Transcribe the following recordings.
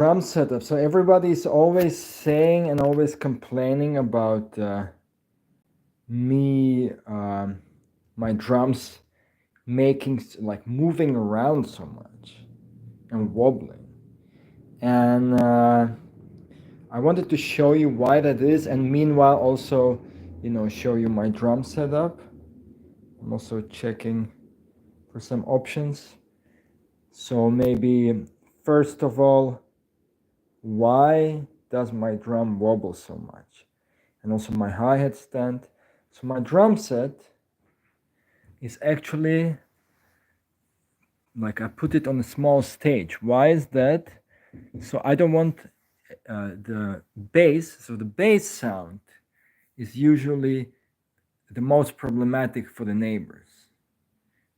Drum setup. So everybody's always saying and always complaining about me, my drums making like moving around so much and wobbling. And I wanted to show you why that is, and meanwhile also, show you my drum setup. I'm also checking for some options. So maybe first of all, why does my drum wobble so much? And also my hi-hat stand. So my drum set is actually like I put it on a small stage. Why is that? So I don't want the bass. So the bass sound is usually the most problematic for the neighbors.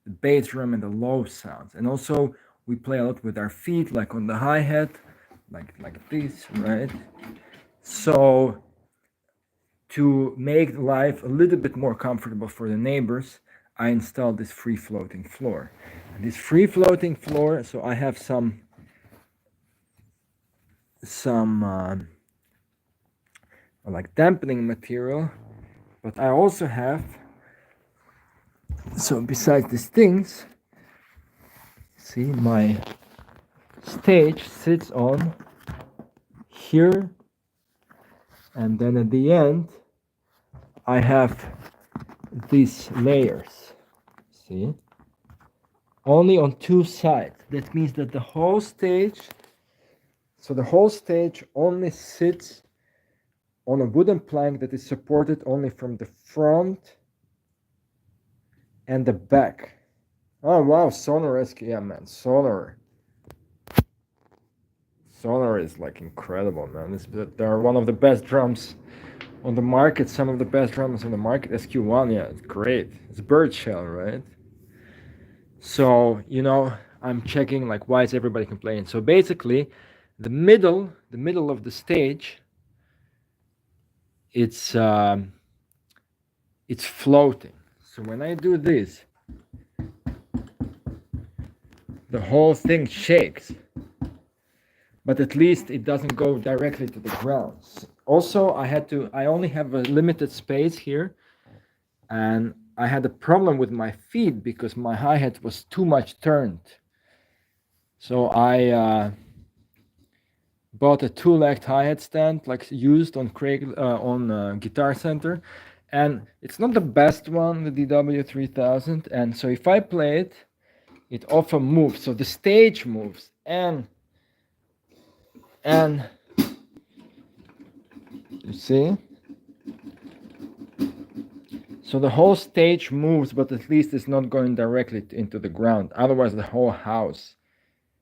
The bass drum and the low sounds. And also we play a lot with our feet, like on the hi-hat, like this, right? So to make life a little bit more comfortable for the neighbors, I installed this free floating floor. And this free floating floor, so I have some like dampening material, but I also have, so besides these things, see, my stage sits on here, and then at the end I have these layers, see, only on two sides. That means that the whole stage, so the whole stage only sits on a wooden plank that is supported only from the front and the back. Oh wow, Sonar rescue, yeah man, Sonar is like incredible, man. They're one of the best drums on the market, some of the best drums on the market. SQ1, yeah, it's great. It's bird shell, right? So, I'm checking like why is everybody complaining. So basically, the middle of the stage, it's floating. So when I do this, the whole thing shakes, but at least it doesn't go directly to the ground. Also, I only have a limited space here, and I had a problem with my feet because my hi-hat was too much turned. So I bought a two-legged hi-hat stand, like used on Guitar Center, and it's not the best one, the DW3000. And so if I play it, it often moves. So the stage moves, and you see. So the whole stage moves, but at least it's not going directly into the ground. Otherwise, the whole house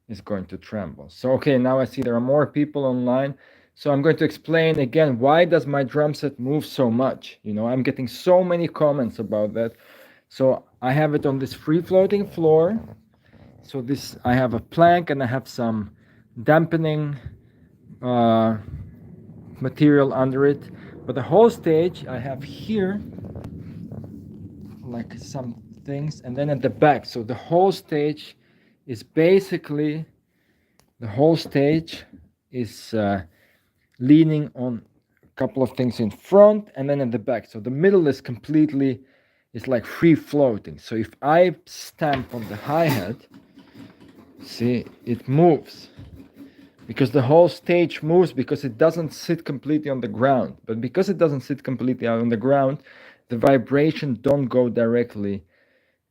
is going to tremble. So, okay, now I see there are more people online. So I'm going to explain again, why does my drum set move so much? I'm getting so many comments about that. So I have it on this free floating floor. So I have a plank and I have some dampening material under it. But the whole stage I have here, like some things, and then at the back. So the whole stage is basically, leaning on a couple of things in front and then at the back. So the middle is like free floating. So if I stamp on the hi-hat, see, it moves. Because the whole stage moves, because it doesn't sit completely on the ground. But because it doesn't sit completely on the ground, the vibration don't go directly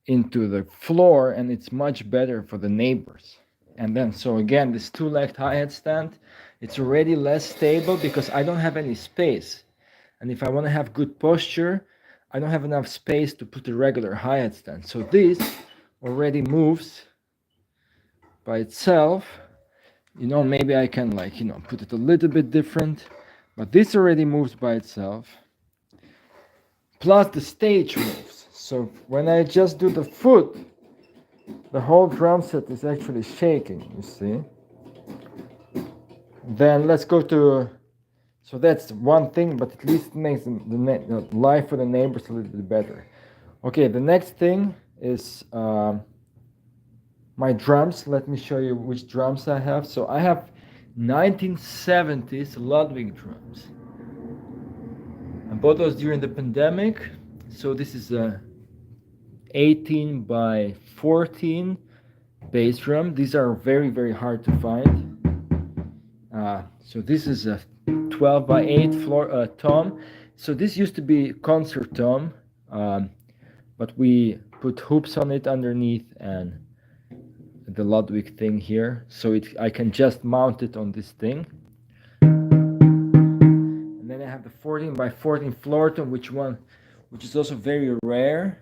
into the floor, and it's much better for the neighbors. And then, so again, this two-legged hi-hat stand, it's already less stable because I don't have any space. And if I want to have good posture, I don't have enough space to put a regular hi-hat stand. So this already moves by itself. Maybe I can put it a little bit different, but this already moves by itself. Plus the stage moves. So when I just do the foot, the whole drum set is actually shaking, you see. Then let's go to, so that's one thing, but at least it makes the life for the neighbors a little bit better. Okay, the next thing is my drums. Let me show you which drums I have. So I have 1970s Ludwig drums. I bought those during the pandemic. So this is a 18 by 14 bass drum. These are very, very hard to find. So this is a 12 by 8 floor tom. So this used to be concert tom, but we put hoops on it underneath and the Ludwig thing here, so I can just mount it on this thing. And then I have the 14 by 14 floor tom, which is also very rare.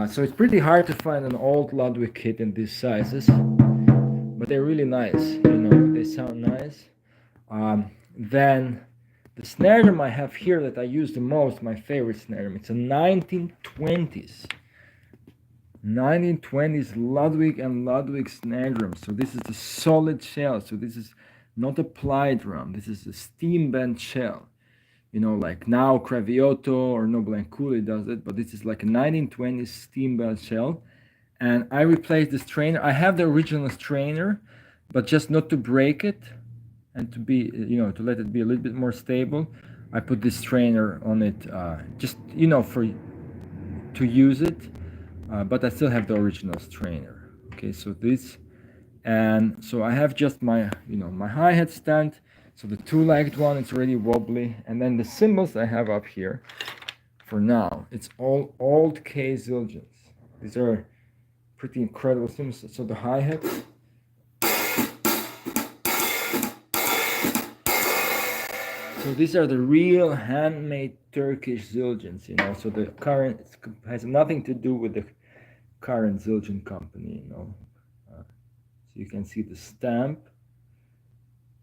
So it's pretty hard to find an old Ludwig kit in these sizes, but they're really nice. They sound nice. Then the snare drum I have here that I use the most, my favorite snare drum, it's a 1920s Ludwig and Ludwig snare drum. So this is a solid shell. So this is not a ply drum. This is a steam bent shell. Like now Cravioto or Noble & Cooley does it, but this is like a 1920s steam bent shell. And I replaced the strainer. I have the original strainer, but just not to break it and to be, to let it be a little bit more stable. I put this strainer on it, just, to use it. But I still have the original strainer. Okay, so this, and so I have just my, my hi-hat stand. So the two-legged one, it's already wobbly. And then the cymbals I have up here, for now, it's all old K Zildjians. These are pretty incredible cymbals. So the hi-hats. So these are the real handmade Turkish Zildjians, So the current has nothing to do with the current Zildjian company, So you can see the stamp.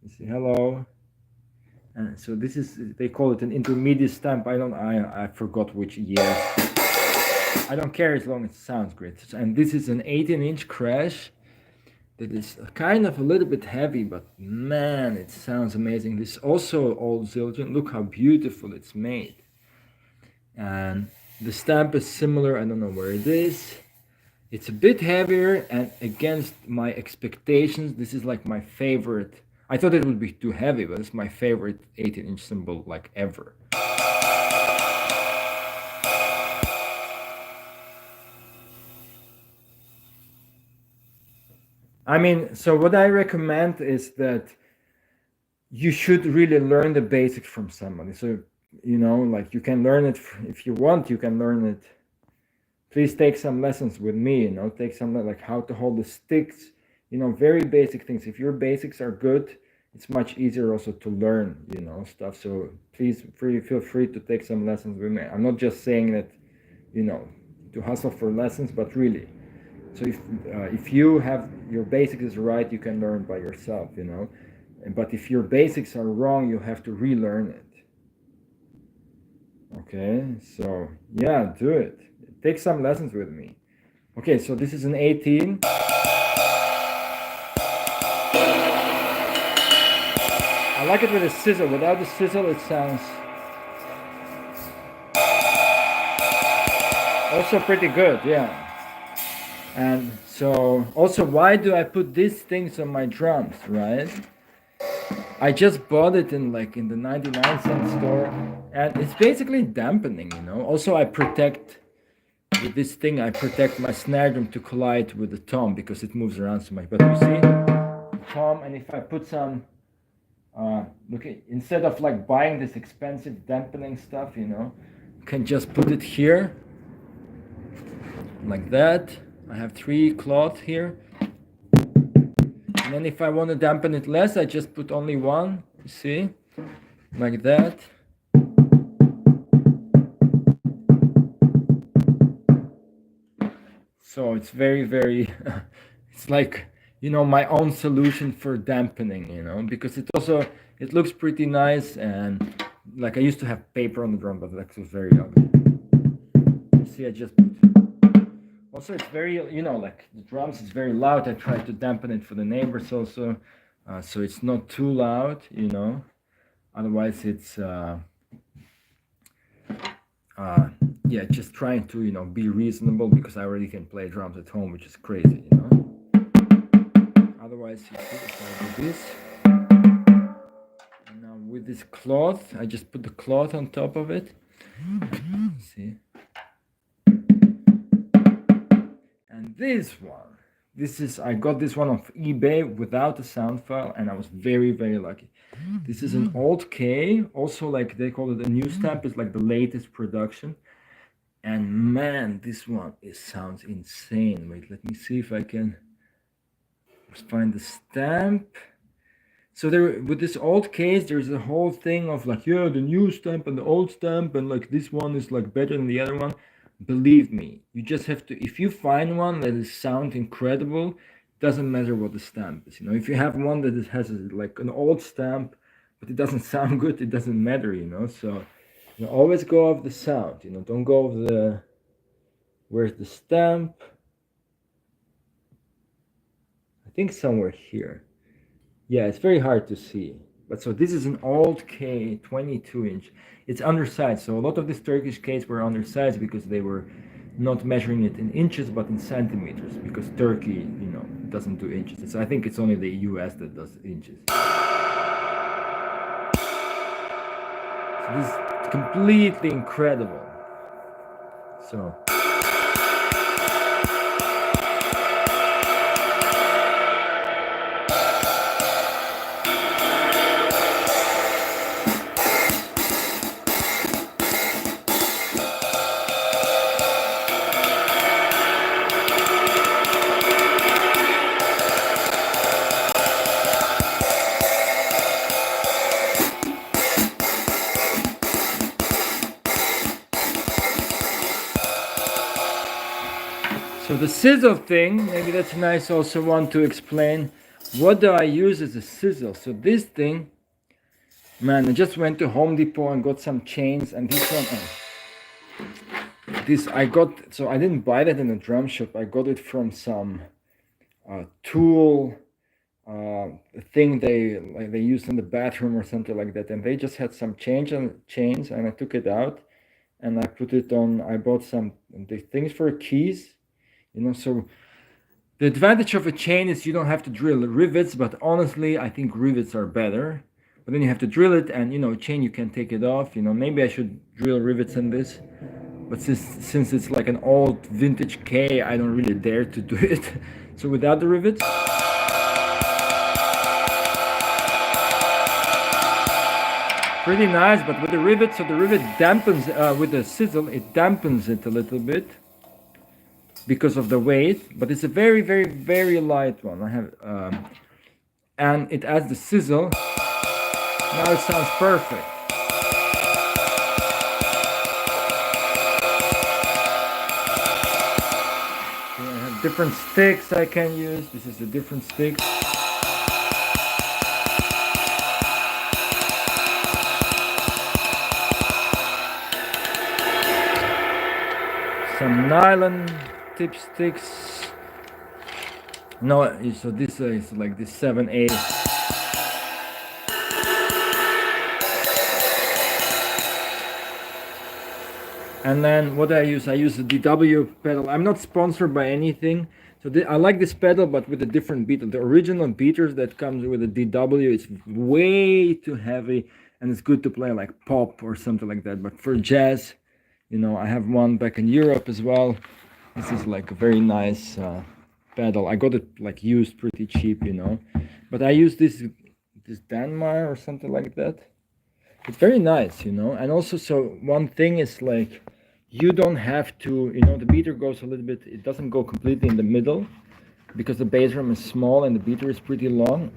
You see hello, and so this is, they call it an intermediate stamp. I forgot which year. I don't care as long as it sounds great. And this is an 18-inch crash that is kind of a little bit heavy, but man, it sounds amazing. This is also old Zildjian. Look how beautiful it's made. And the stamp is similar. I don't know where it is. It's a bit heavier, and against my expectations, this is like my favorite. I thought it would be too heavy, but it's my favorite 18-inch cymbal like ever. I mean, so what I recommend is that you should really learn the basics from somebody. So, like you can learn it if you want, you can learn it. Please take some lessons with me, take some, like how to hold the sticks, very basic things. If your basics are good, it's much easier also to learn, stuff. So please feel free to take some lessons with me. I'm not just saying that, to hustle for lessons, but really. So if you have your basics is right, you can learn by yourself, But if your basics are wrong, you have to relearn it. Okay, so yeah, do it. Take some lessons with me. Okay, so this is an 18. I like it with a sizzle. Without the sizzle, it sounds also pretty good, yeah. And so, also, why do I put these things on my drums, right? I just bought it in the 99-cent store, and it's basically dampening, Also, with this thing, I protect my snare drum to collide with the tom because it moves around so much. But you see, the tom, and if I put some, instead of buying this expensive dampening stuff, you can just put it here, like that. I have 3 cloths here. And then if I want to dampen it less, I just put only one, you see, like that. So it's very, very, it's like, my own solution for dampening, because it looks pretty nice. And I used to have paper on the drum, but that was very ugly. You see, I just put. Also, it's very, the drums is very loud. I try to dampen it for the neighbors also, so it's not too loud, Otherwise, it's, yeah, just trying to, be reasonable because I already can play drums at home, which is crazy, Otherwise, you see, if I do this. this cloth. I just put the cloth on top of it. See? And this one, I got this one off eBay without a sound file, and I was very, very lucky. This is an old K, also like they call it a new stamp, it's like the latest production. And man, this one sounds insane. Wait, let me see if I can find the stamp. So there, with this old case, there's a whole thing of like, yeah, the new stamp and the old stamp, and like this one is like better than the other one. Believe me, you just have to, if you find one that is sound incredible, doesn't matter what the stamp is. You know, if you have one that has like an old stamp, but it doesn't sound good, it doesn't matter, you know. So you always go off the sound, you know, don't go off the, where's the stamp? I think somewhere here. Yeah, it's very hard to see. But so this is an old K, 22-inch. It's undersized. So a lot of these Turkish Ks were undersized because they were not measuring it in inches, but in centimeters. Because Turkey, you know, doesn't do inches. So I think it's only the US that does inches. So this is completely incredible. So. So the sizzle thing, maybe that's a nice also one to explain. What do I use as a sizzle? So this thing, man, I just went to Home Depot and got some chains, and this one, this I got, so I didn't buy that in a drum shop. I got it from some tool thing they used in the bathroom or something like that, and they just had some chains, and I took it out and I put it on. I bought some the things for keys. You know, so the advantage of a chain is you don't have to drill rivets, but honestly, I think rivets are better. But then you have to drill it, and you know, a chain you can take it off. You know, maybe I should drill rivets in this, but since it's like an old vintage K, I don't really dare to do it. So without the rivets. Pretty nice, but with the rivet, so the rivet dampens, with the sizzle, it dampens it a little bit. Because of the weight, but it's a very, very, very light one. I have, and it adds the sizzle. Now it sounds perfect. So I have different sticks I can use. This is a different stick. Some nylon tip sticks. No, so this is like this 7/8. And then what I use the DW pedal. I'm not sponsored by anything, so I like this pedal, but with a different beat. The original beaters that comes with the DW, it's way too heavy, and it's good to play like pop or something like that. But for jazz, you know, I have one back in Europe as well. This is like a very nice pedal. I got it like used pretty cheap, you know. But I use this Danmar or something like that. It's very nice, you know. And also, so one thing is like, you don't have to, you know, the beater goes a little bit, it doesn't go completely in the middle because the bass drum is small and the beater is pretty long.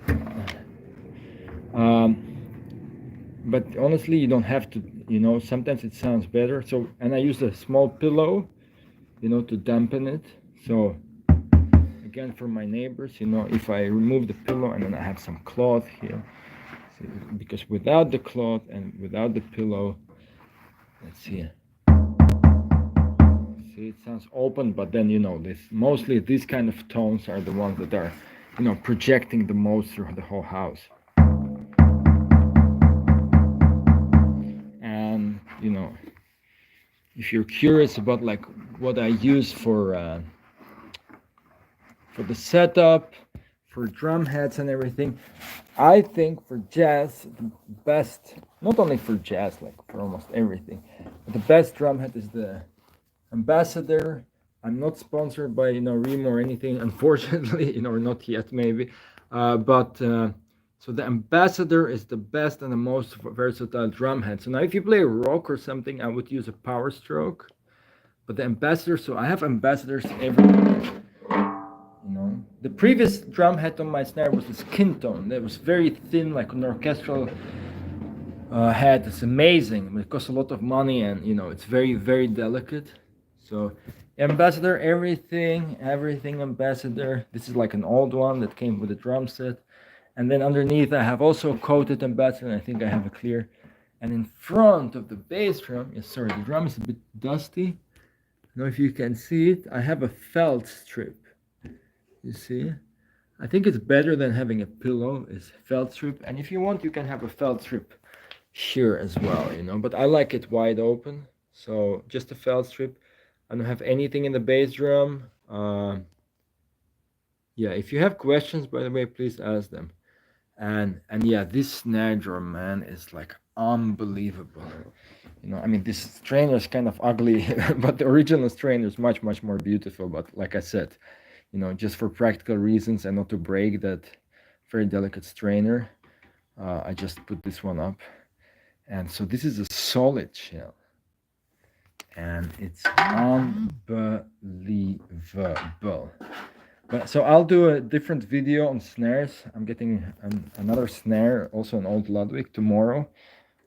But honestly, you don't have to, you know, sometimes it sounds better. So, and I use a small pillow, you know, to dampen it. So again, for my neighbors, you know, if I remove the pillow and then I have some cloth here, see, because without the cloth and without the pillow, let's see, it sounds open, but then, you know, mostly these kind of tones are the ones that are, you know, projecting the most through the whole house. And, you know, if you're curious about like what I use for the setup, for drum heads and everything, I think for jazz the best not only for jazz, like for almost everything. But the best drum head is the Ambassador. I'm not sponsored by Remo or anything, unfortunately, or not yet maybe. But so the Ambassador is the best and the most versatile drum head. So now if you play rock or something, I would use a power stroke. But the Ambassador, so I have Ambassadors everywhere. The previous drum head on my snare was the skin tone. That was very thin, like an orchestral head. It's amazing. It costs a lot of money, and it's very, very delicate. So Ambassador, everything Ambassador. This is like an old one that came with a drum set. And then underneath I have also a coated Ambassador, and I think I have a clear. And in front of the bass drum, sorry, the drum is a bit dusty. I don't know if you can see it. I have a felt strip. You see? I think it's better than having a pillow, is felt strip. And if you want, you can have a felt strip here as well, but I like it wide open. So just a felt strip. I don't have anything in the bass drum. Yeah, if you have questions, by the way, please ask them. And yeah, this snare drum, man, is like unbelievable. I mean, this strainer is kind of ugly, but the original strainer is much, much more beautiful. But like I said, just for practical reasons and not to break that very delicate strainer, I just put this one up. And so this is a solid shell. And it's unbelievable. But so I'll do a different video on snares. I'm getting another snare, also an old Ludwig, tomorrow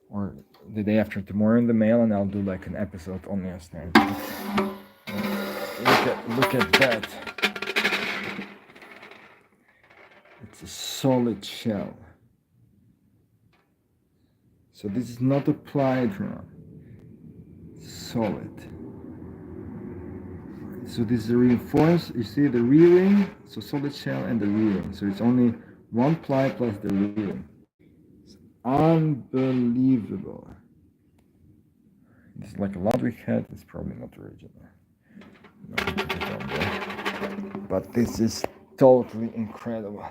or the day after tomorrow in the mail, and I'll do like an episode only on snares. Look at that. It's a solid shell. So this is not a ply drum. Solid. So this is a reinforced, you see the rear-ring, so solid shell and the rear-ring. So it's only one ply plus the rear-ring. It's unbelievable. This is like a Ludwig head, it's probably not original. No, but this is totally incredible.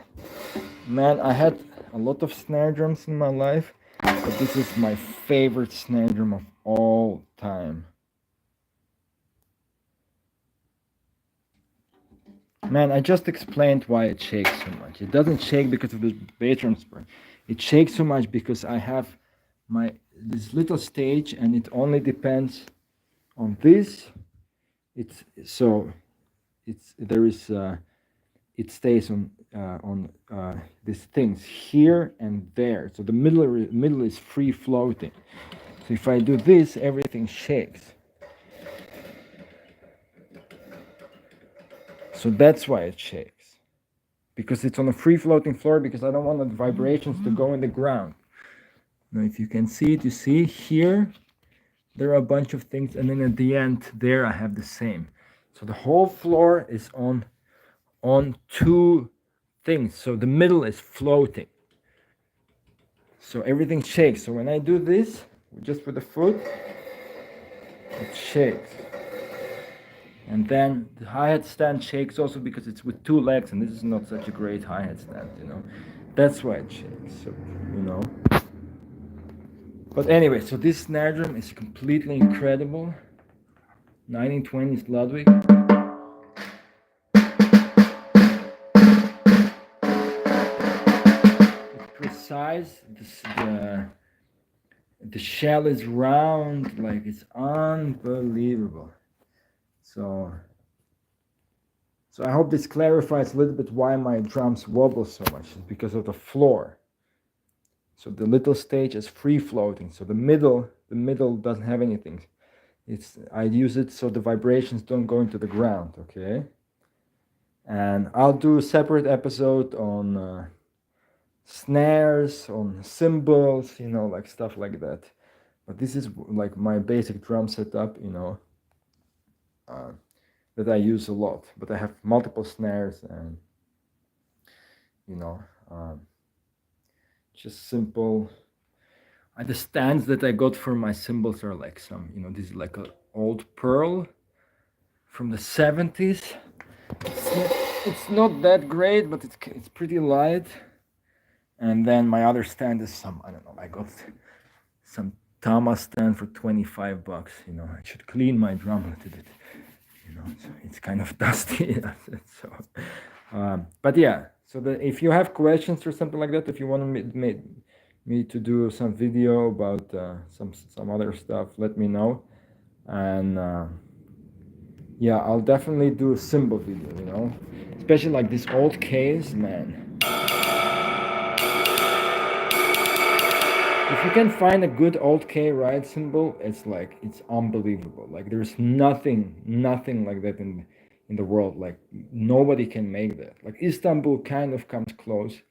Man, I had a lot of snare drums in my life, but this is my favorite snare drum of all time. Man, I just explained why it shakes so much. It doesn't shake because of the bass drum spring. It shakes so much because I have this little stage, and it only depends on this. It stays on these things here and there. So the middle is free floating. So if I do this, everything shakes. So that's why it shakes, because it's on a free floating floor, because I don't want the vibrations to go in the ground. Now if you can see it, you see here, there are a bunch of things, and then at the end there I have the same. So the whole floor is on two things, so the middle is floating. So everything shakes. So when I do this, just with the foot, it shakes. And then the hi-hat stand shakes also because it's with two legs, and this is not such a great hi-hat stand, That's why it shakes, so, But anyway, so this snare drum is completely incredible. 1920s Ludwig. It's precise. The shell is round, like it's unbelievable. So I hope this clarifies a little bit why my drums wobble so much. It's because of the floor. So the little stage is free floating. So the middle doesn't have anything. I use it so the vibrations don't go into the ground, okay? And I'll do a separate episode on snares, on cymbals, like stuff like that. But this is like my basic drum setup, that I use a lot. But I have multiple snares, and just simple. The stands that I got for my cymbals are like some, this is like an old pearl from the 70s. It's not that great, but it's pretty light. And then my other stand is some, I don't know, I got some Tama stand for 25 bucks. You know, I should clean my drumlet a bit. You know, it's kind of dusty. So, but yeah. So if you have questions or something like that, if you want me to do some video about some other stuff, let me know. And yeah, I'll definitely do a cymbal video. You know, especially like this old case, man. If you can find a good old K ride cymbal, it's like it's unbelievable. Like there's nothing like that in the world. Like nobody can make that. Like Istanbul kind of comes close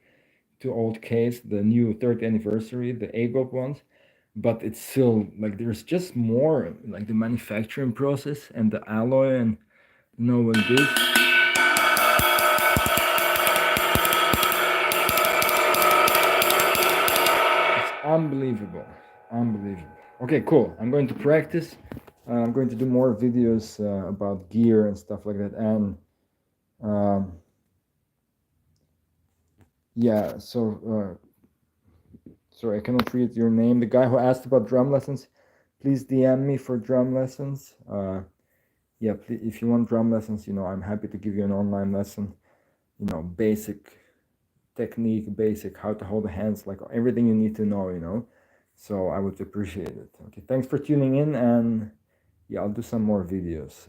to old K's, the new 30th anniversary, the Agop ones, but it's still like there's just more like the manufacturing process and the alloy and you know what it is. Unbelievable, unbelievable. Okay, cool. I'm going to practice. I'm going to do more videos about gear and stuff like that. And yeah, so sorry, I cannot read your name. The guy who asked about drum lessons, please DM me for drum lessons. Yeah, please, if you want drum lessons, you know, I'm happy to give you an online lesson. You know, basic technique, basic how to hold the hands, like everything you need to know, you know. So I would appreciate it. Okay, thanks for tuning in, and yeah, I'll do some more videos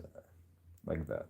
like that.